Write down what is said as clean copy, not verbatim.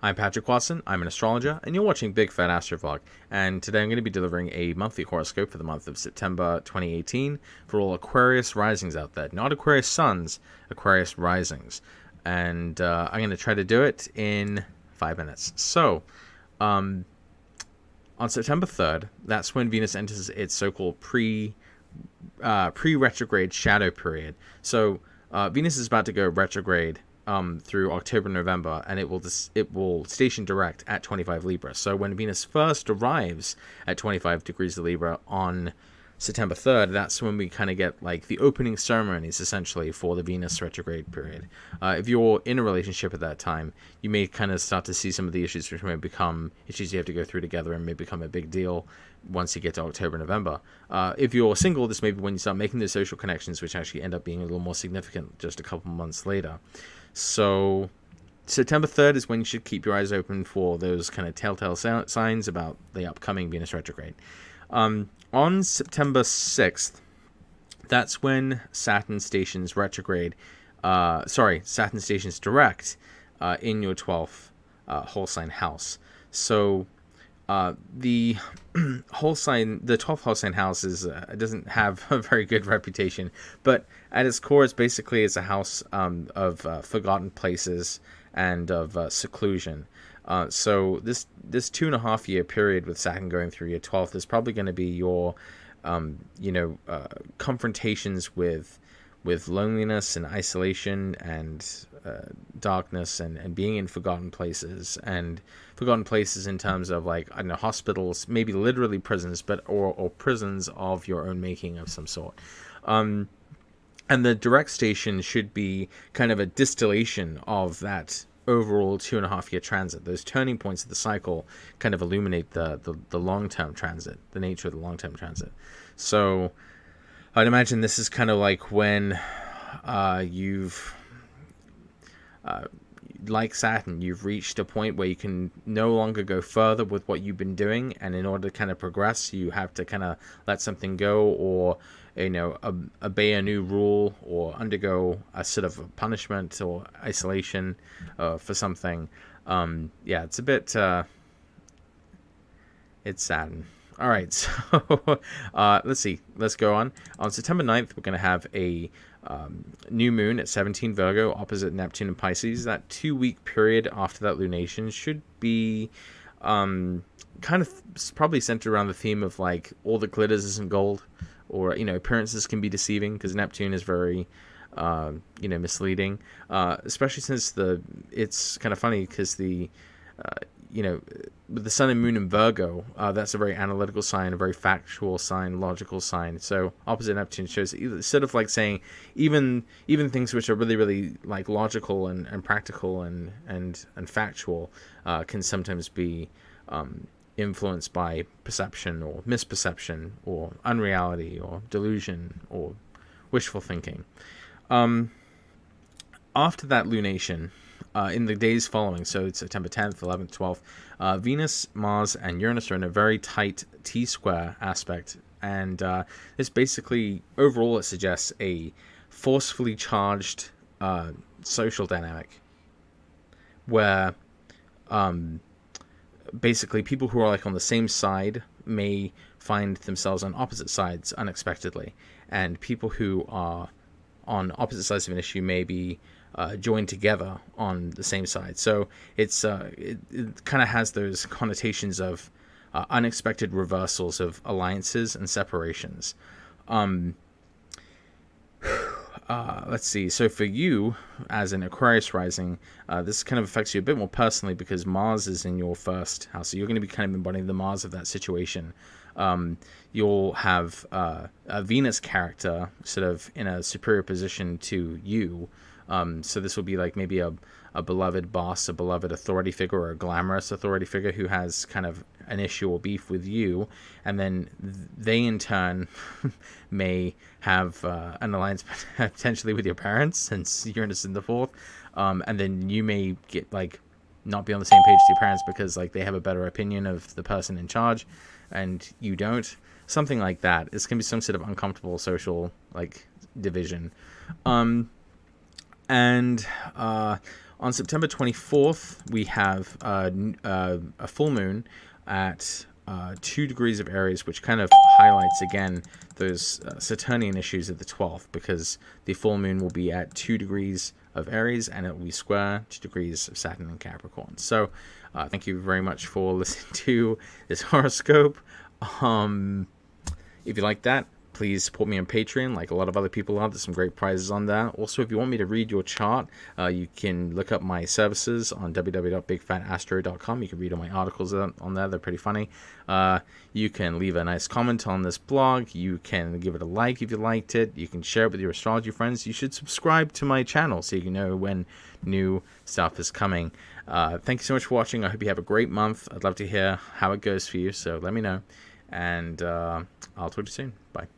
I'm Patrick Watson, I'm an astrologer, and you're watching Big Fat Astro Vlog. And today I'm going to be delivering a monthly horoscope for the month of September 2018 for all Aquarius risings out there. Not Aquarius suns, Aquarius risings. And I'm going to try to do it in 5 minutes. So, on September 3rd, that's when Venus enters its so-called pre-retrograde shadow period. So, Venus is about to go retrograde through October, November, and it will station direct at 25 Libra. So when Venus first arrives at 25 degrees of Libra on September 3rd, that's when we kind of get like the opening ceremonies essentially for the Venus retrograde period. If you're in a relationship at that time, you may kind of start to see some of the issues which may become issues you have to go through together and may become a big deal once you get to October, November. If you're single, this may be when you start making those social connections which actually end up being a little more significant just a couple months later. So September 3rd is when you should keep your eyes open for those kind of telltale signs about the upcoming Venus retrograde. On September 6th, that's when Saturn stations retrograde. Saturn stations direct in your 12th whole sign house. So the the 12th whole sign house doesn't have a very good reputation, but at its core, it's a house of forgotten places and of seclusion. So this 2.5 year period with Saturn going through your 12th is probably going to be your confrontations with loneliness and isolation and darkness and being in forgotten places in terms of, like, I don't know, hospitals, maybe literally prisons, but or prisons of your own making of some sort. And the direct station should be kind of a distillation of that overall 2.5 year transit. Those turning points of the cycle kind of illuminate the long-term transit, the nature of the long-term transit. So I'd imagine this is kind of like when like Saturn, you've reached a point where you can no longer go further with what you've been doing, and in order to kind of progress, you have to kind of let something go, or obey a new rule, or undergo a sort of a punishment or isolation for something. It's a bit it's Saturn. All right, so let's see. Let's go on. On September 9th, we're going to have a new moon at 17 Virgo opposite Neptune and Pisces. That 2-week period after that lunation should be kind of probably centered around the theme of, like, all that glitters isn't gold, or, appearances can be deceiving, because Neptune is very misleading, especially since it's kind of funny because with the sun and moon in Virgo, that's a very analytical sign, a very factual sign, logical sign. So opposite Neptune shows sort of like saying even things which are really, really, like, logical and practical and factual can sometimes be influenced by perception or misperception or unreality or delusion or wishful thinking. After that lunation, in the days following, so it's September 10th, 11th, 12th, Venus, Mars, and Uranus are in a very tight T-square aspect, and this basically, overall, it suggests a forcefully charged social dynamic, where basically people who are, like, on the same side may find themselves on opposite sides unexpectedly, and people who are on opposite sides of an issue may be joined together on the same side. So it kind of has those connotations of unexpected reversals of alliances and separations. Let's see. So for you, as an Aquarius rising, this kind of affects you a bit more personally because Mars is in your first house. So you're going to be kind of embodying the Mars of that situation. You'll have a Venus character sort of in a superior position to you. So this will be like maybe a beloved boss, a beloved authority figure, or a glamorous authority figure who has kind of an issue or beef with you, and then they in turn may have an alliance potentially with your parents, since Uranus in the fourth, and then you may get, like, not be on the same page as your parents because, like, they have a better opinion of the person in charge and you don't. Something like that. It's going to be some sort of uncomfortable social, like, division. And On September 24th, we have a full moon at 2 degrees of Aries, which kind of highlights again those Saturnian issues at the 12th, because the full moon will be at 2 degrees of Aries and it will be square 2 degrees of Saturn and Capricorn. So thank you very much for listening to this horoscope. If you like that, please support me on Patreon, like a lot of other people are. There's some great prizes on there. Also, if you want me to read your chart, you can look up my services on www.bigfatastro.com. You can read all my articles on there. They're pretty funny. You can leave a nice comment on this blog. You can give it a like if you liked it. You can share it with your astrology friends. You should subscribe to my channel so you can know when new stuff is coming. Thank you so much for watching. I hope you have a great month. I'd love to hear how it goes for you, so let me know. And I'll talk to you soon. Bye.